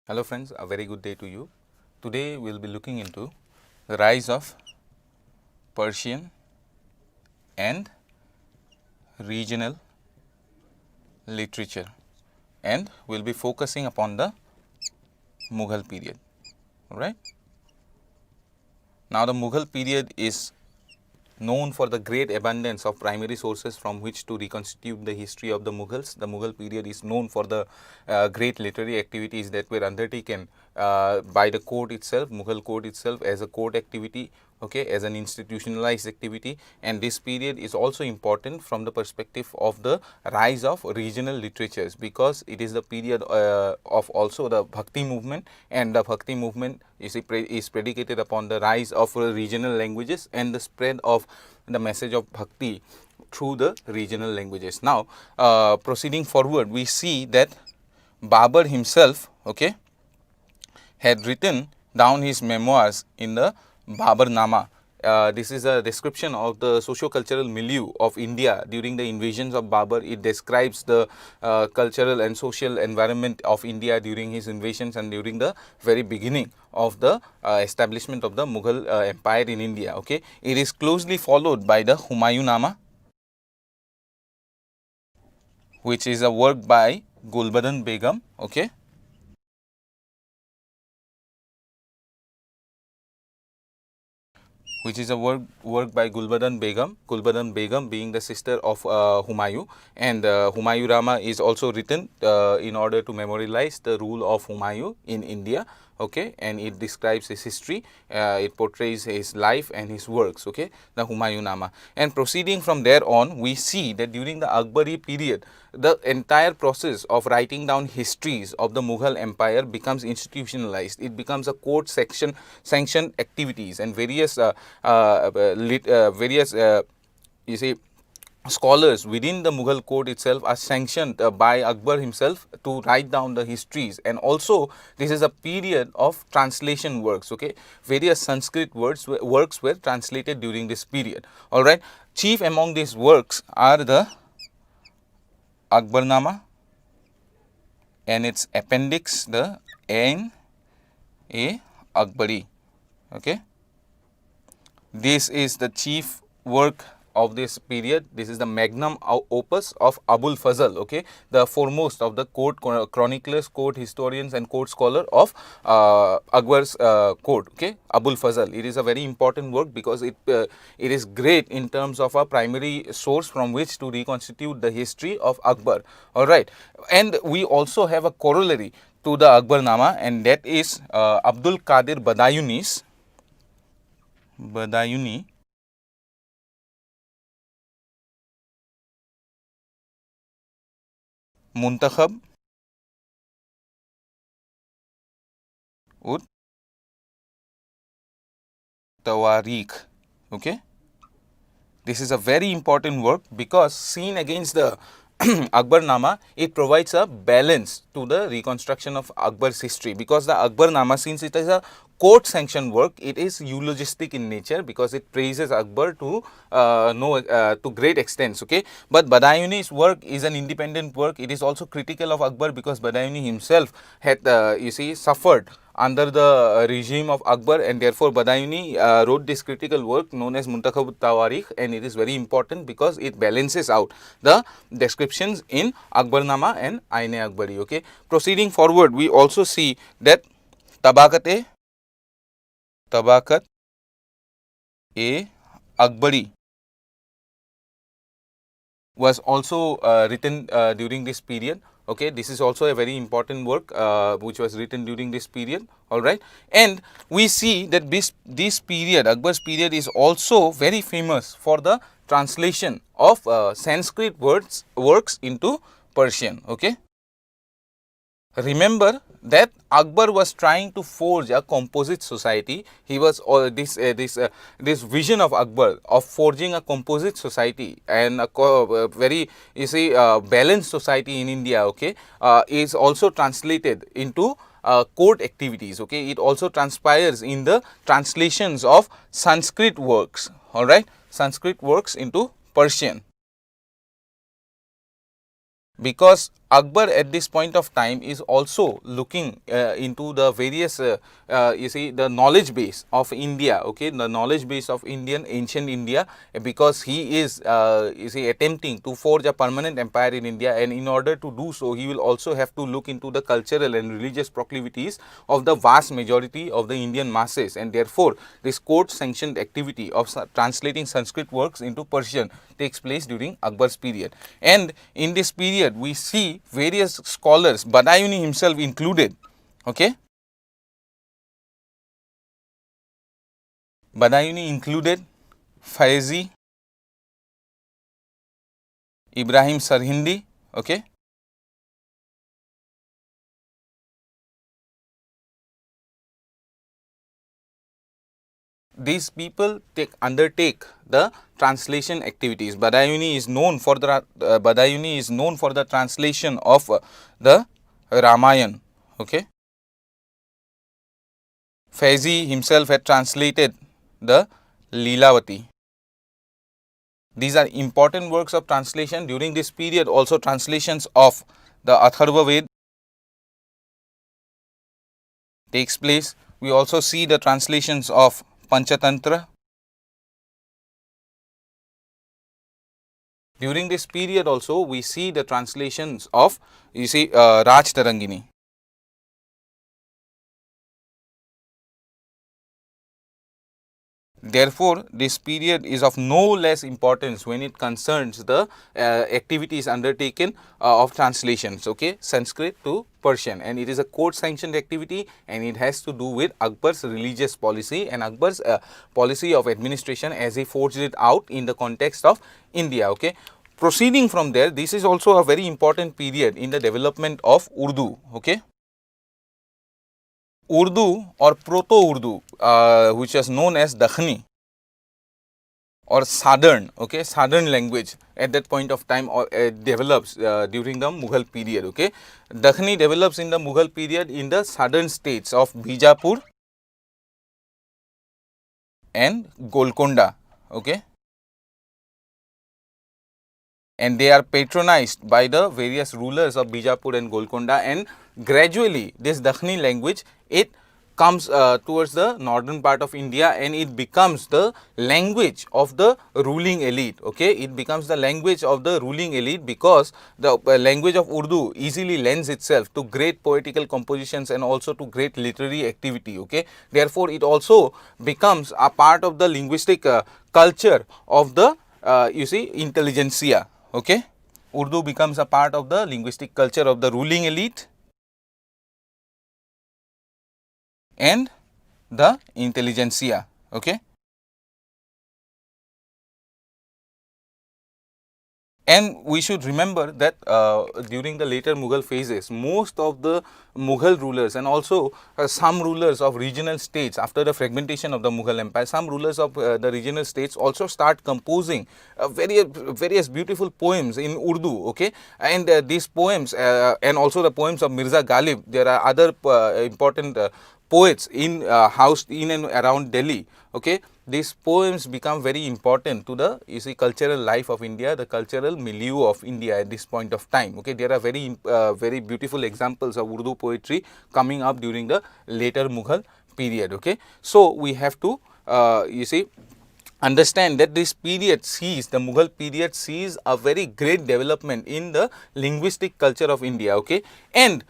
Hello friends, a very good day to you. Today we will be looking into the rise of Persian and regional literature, and we will be focusing upon the Mughal period. Alright. Now the Mughal period is known for the great abundance of primary sources from which to reconstitute the history of the Mughals. The Mughal period is known for the great literary activities that were undertaken by the court itself, Mughal court itself, as a court activity, okay, as an institutionalized activity. And this period is also important from the perspective of the rise of regional literatures, because it is the period of also the Bhakti movement, and the Bhakti movement is predicated upon the rise of regional languages and the spread of the message of Bhakti through the regional languages. Now, proceeding forward, we see that Babur himself, okay, had written down his memoirs in the Baburnama. This is a description of the socio-cultural milieu of India during the invasions of Babur. It describes the cultural and social environment of India during his invasions and during the very beginning of the establishment of the Mughal empire in India. Okay, it is closely followed by the Humayunama, which is a work by Gulbadan Begum. Okay, which is a work by Gulbadan Begum being the sister of Humayun, and Humayun Rama is also written in order to memorialize the rule of Humayun in India, okay, and it describes his history, it portrays his life and his works, okay, the Humayun Nama. And proceeding from there on, we see that during the Akbari period, the entire process of writing down histories of the Mughal empire becomes institutionalized. It becomes a court sanctioned activities, and various you see, scholars within the Mughal court itself are sanctioned by Akbar himself to write down the histories. And also this is a period of translation works, okay, various Sanskrit works were translated during this period. All right, chief among these works are the Akbarnama and its appendix, the Ain-e Akbari, okay. This is the chief work of this period. This is the magnum opus of Abul Fazl, okay, the foremost of the court chroniclers, court historians and court scholar of Akbar's court, okay, Abul Fazl. It is a very important work because it is great in terms of a primary source from which to reconstitute the history of Akbar. All right, and we also have a corollary to the Akbarnama, and that is Abdul Qadir Badayuni Muntakhab ut Tawarikh, okay. This is a very important work because seen against the Akbarnama, it provides a balance to the reconstruction of Akbar's history, because the Akbarnama, since it is a court sanctioned work, it is eulogistic in nature because it praises Akbar to to great extents, okay. But Badayuni's work is an independent work. It is also critical of Akbar because Badayuni himself had you see, suffered under the regime of Akbar, and therefore Badayuni wrote this critical work known as Muntakhab Tawarikh, and it is very important because it balances out the descriptions in Akbarnama and Ain-e-Akbari, okay. Proceeding forward, we also see that Tabakat-e Akbari was also written during this period, okay. This is also a very important work which was written during this period, all right. And we see that this period, Akbar's period, is also very famous for the translation of Sanskrit works into Persian, okay. Remember that Akbar was trying to forge a composite society. He was this vision of Akbar of forging a composite society and a very, you see, balanced society in India, okay, is also translated into court activities, okay. It also transpires in the translations of Sanskrit works, all right, Sanskrit works into Persian, because Akbar at this point of time is also looking into the various you see the knowledge base of India, okay, the knowledge base of ancient India, because he is you see attempting to forge a permanent empire in India, and in order to do so he will also have to look into the cultural and religious proclivities of the vast majority of the Indian masses, and therefore this court sanctioned activity of translating Sanskrit works into Persian takes place during Akbar's period. And in this period we see various scholars, Badayuni himself included, okay. Badayuni included Faizi, Ibrahim Sarhindi, okay. These people undertake the translation activities. Badayuni is known for the translation of the Ramayana, okay. Faizi himself had translated the Leelavati. These are important works of translation during this period. Also translations of the Atharva Ved takes place. We also see the translations of Panchatantra. During this period also we see the translations of, you see, Raj Tarangini. Therefore, this period is of no less importance when it concerns the activities undertaken of translations, okay, Sanskrit to Persian, and it is a court sanctioned activity, and it has to do with Akbar's religious policy and Akbar's policy of administration as he forged it out in the context of India, okay. Proceeding from there, this is also a very important period in the development of Urdu, okay. Urdu or Proto-Urdu, which was known as Dakhni or Southern, okay, Southern language at that point of time, or develops during the Mughal period, okay. Dakhni develops in the Mughal period in the southern states of Bijapur and Golconda, okay, and they are patronized by the various rulers of Bijapur and Golconda, and gradually this Dakhni language, it comes towards the northern part of India, and it becomes the language of the ruling elite, okay. It becomes the language of the ruling elite because the language of Urdu easily lends itself to great poetical compositions and also to great literary activity, okay. Therefore, it also becomes a part of the linguistic culture of the you see intelligentsia, okay. Urdu becomes a part of the linguistic culture of the ruling elite and the intelligentsia, okay. And we should remember that during the later Mughal phases, most of the Mughal rulers and also some rulers of regional states, after the fragmentation of the Mughal empire, some rulers of the regional states also start composing various beautiful poems in Urdu, okay. And these poems and also the poems of Mirza Ghalib, there are other important poets in housed in and around Delhi, okay. These poems become very important to the, you see, cultural life of India, the cultural milieu of India at this point of time, okay. There are very beautiful examples of Urdu poetry coming up during the later Mughal period, okay. So we have to you see understand that this period sees, the Mughal period sees a very great development in the linguistic culture of India, okay. And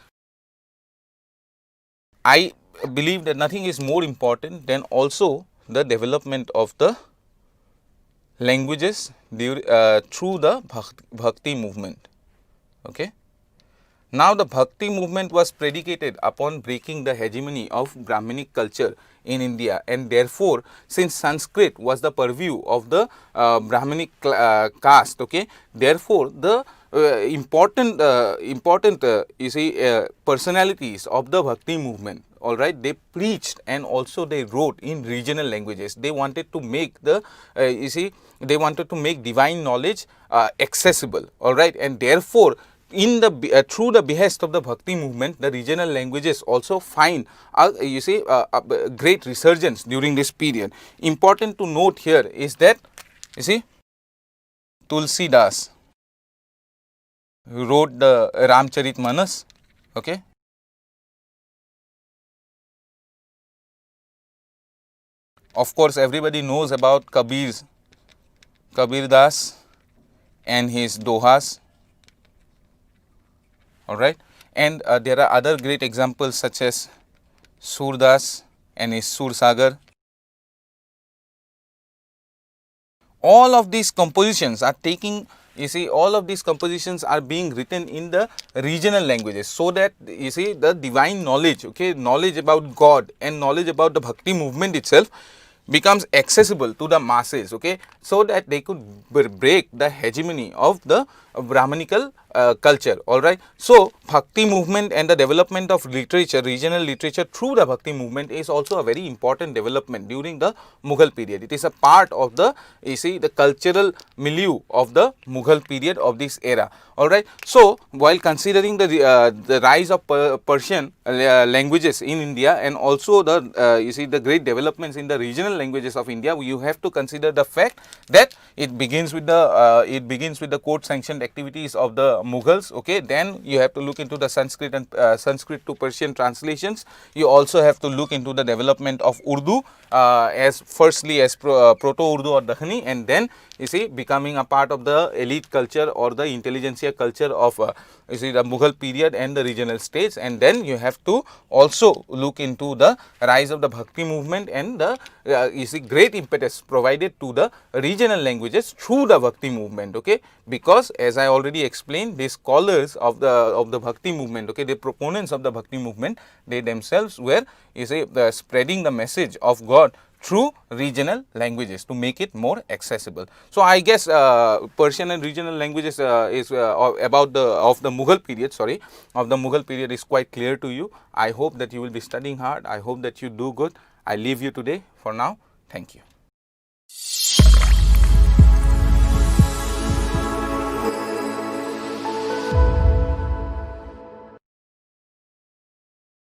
I believe that nothing is more important than also the development of the languages through the Bhakti movement, okay. Now, the Bhakti movement was predicated upon breaking the hegemony of Brahminic culture in India, and therefore, since Sanskrit was the purview of the Brahminic caste, okay, therefore, the important you see personalities of the Bhakti movement, all right, they preached and also they wrote in regional languages. They wanted to make the you see, they wanted to make divine knowledge accessible, all right, and therefore, in the through the behest of the Bhakti movement, the regional languages also find you see a great resurgence during this period. Important to note here is that, you see, Tulsidas, who wrote the Ramcharitmanas. Okay. Of course, everybody knows about Kabir Das and his dohas, alright, and there are other great examples such as Surdas and his Sursagar. All of these compositions are taking, you see, all of these compositions are being written in the regional languages, so that you see the divine knowledge, okay, knowledge about God and knowledge about the bhakti movement itself becomes accessible to the masses, okay, so that they could break the hegemony of the Brahmanical culture, alright. So, bhakti movement and the development of literature, regional literature through the bhakti movement is also a very important development during the Mughal period. It is a part of the, you see, the cultural milieu of the Mughal period of this era, alright. So, while considering the rise of Persian languages in India and also the you see the great developments in the regional languages of India, you have to consider the fact that it begins with the court sanctioned activities of the Mughals, okay. Then you have to look into the Sanskrit and Sanskrit to Persian translations. You also have to look into the development of Urdu as firstly as Proto-Urdu or Dakhani, and then you see becoming a part of the elite culture or the intelligentsia culture of you see the Mughal period and the regional states. And then you have to also look into the rise of the Bhakti movement and the you see great impetus provided to the regional languages through the Bhakti movement, okay. Because as I already explained, the scholars of the Bhakti movement, okay, the proponents of the Bhakti movement, they themselves were, you see, spreading the message of God through regional languages to make it more accessible. So, I guess Persian and regional languages is about the Mughal period, sorry, of the Mughal period is quite clear to you. I hope that you will be studying hard. I hope that you do good. I leave you today for now. Thank you.